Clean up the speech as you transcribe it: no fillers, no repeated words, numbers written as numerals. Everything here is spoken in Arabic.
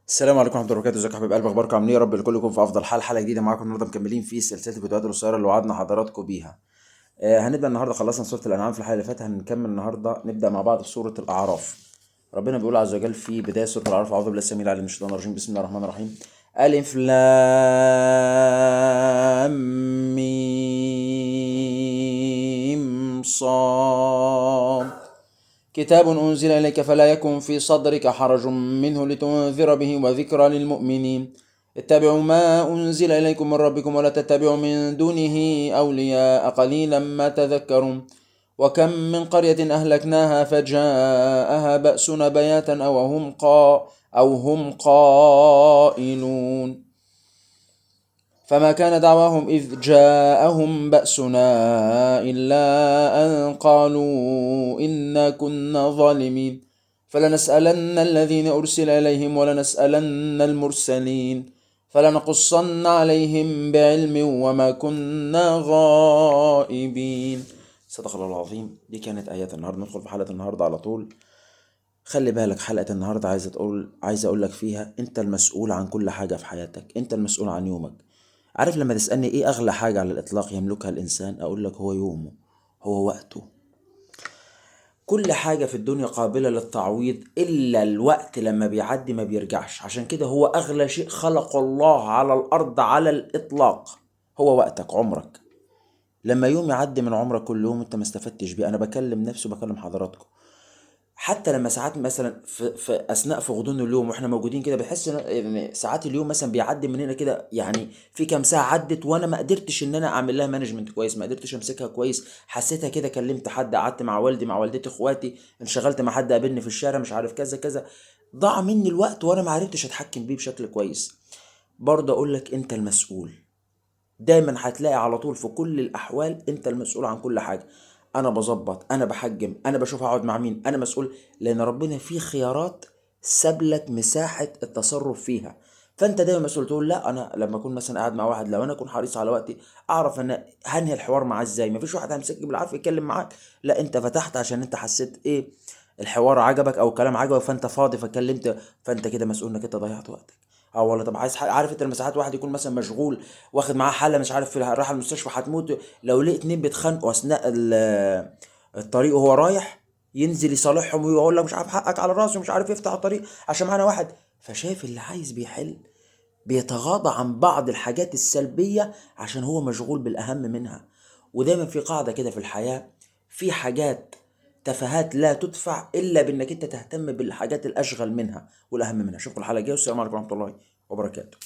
السلام عليكم ورحمة الله وبركاته. ازيكم يا حبايب قلبي؟ اخباركم عاملين ايه؟ يا رب الكل يكون في افضل حال. حلقة جديدة معاكم النهارده، مكملين في سلسلة الفيديوهات القصيرة اللي وعدنا حضراتكم بيها. هنبدأ النهارده، خلصنا سورة الأنعام في الحلقة اللي فاتت، هنكمل النهارده نبدأ مع بعض في سورة الأعراف. ربنا بيقول عز وجل في بداية سورة الأعراف: أعوذ بالله السميع العليم من الشيطان الرجيم، بسم الله الرحمن الرحيم. ألف لام ميم صاد. كتاب أنزل إليك فلا يكن في صدرك حرج منه لتنذر به وذكرى للمؤمنين. اتبعوا ما أنزل إليكم من ربكم ولا تتبعوا من دونه أولياء قليلا ما تذكرون. وكم من قرية أهلكناها فجاءها بأسنا بياتا أو هم قائلون. فما كان دعواهم إذ جاءهم بأسنا إلا أن قالوا إنا كنا ظالمين. فلنسألن الذين أرسل إليهم ولنسألن المرسلين فلنقصن عليهم بعلم وما كنا غائبين. صدق الله العظيم. دي كانت آيات النهاردة. ندخل في حلقة النهاردة على طول. خلي بالك، حلقة النهاردة عايز أقول لك فيها أنت المسؤول عن كل حاجة في حياتك، أنت المسؤول عن يومك. عارف لما تسألني ايه اغلى حاجة على الاطلاق يملكها الانسان، اقول لك هو يومه، هو وقته. كل حاجة في الدنيا قابلة للتعويض الا الوقت، لما بيعدي ما بيرجعش. عشان كده هو اغلى شيء خلق الله على الارض على الاطلاق هو وقتك، عمرك. لما يوم يعدي من عمرك كل يوم انت ما استفدتش بيه، انا بكلم نفسي وبكلم حضراتكم. حتى لما ساعات مثلا في اثناء غضون اليوم واحنا موجودين كده، بحس ان ساعات اليوم مثلا بيعدي مننا كده، يعني في كام ساعه عدت وانا ما قدرتش ان انا اعمل لها مانجمنت كويس، ما قدرتش امسكها كويس. حسيتها كده، كلمت حد، قعدت مع والدي، مع والدتي، اخواتي، انشغلت مع حد قابلني في الشارع، مش عارف كذا كذا، ضاع مني الوقت وانا ما عرفتش اتحكم بيه بشكل كويس. برضه اقول لك انت المسؤول. دايما هتلاقي على طول في كل الاحوال انت المسؤول عن كل حاجه. انا بظبط، انا بحجم، انا بشوف هقعد مع مين، انا مسؤول. لان ربنا فيه خيارات ساب لك مساحه التصرف فيها. فانت دايما مسؤول. تقول لا، انا لما اكون مثلا قاعد مع واحد، لو انا اكون حريص على وقتي، اعرف ان هنهي الحوار معاه ازاي. مفيش واحد هيمسك بالعافيه يتكلم معاك، لا، انت فتحت عشان انت حسيت ايه، الحوار عجبك او الكلام عجبك فانت فاضي فكلمت، فانت كده مسؤول انك انت ضيعت وقتك. اه والله. طب عايز حاجة، عارف انت لما ساعات واحد يكون مثلا مشغول، واخد معاه حاله، مش عارف، راح المستشفى هتموت، لو لقيت اتنين بيتخانقوا اثناء الطريق وهو رايح، ينزل يصالحهم ويقول لك مش عارف حقك على راسه، مش عارف يفتح الطريق عشان معانا واحد. فشايف اللي عايز بيحل، بيتغاضى عن بعض الحاجات السلبيه عشان هو مشغول بالاهم منها. ودايما في قاعده كده في الحياه: في حاجات، تفاهات لا تدفع الا بانك انت تهتم بالحاجات الاشغل منها والاهم منها. اشوفكم الحلقه الجايه، والسلام عليكم ورحمه الله وبركاته.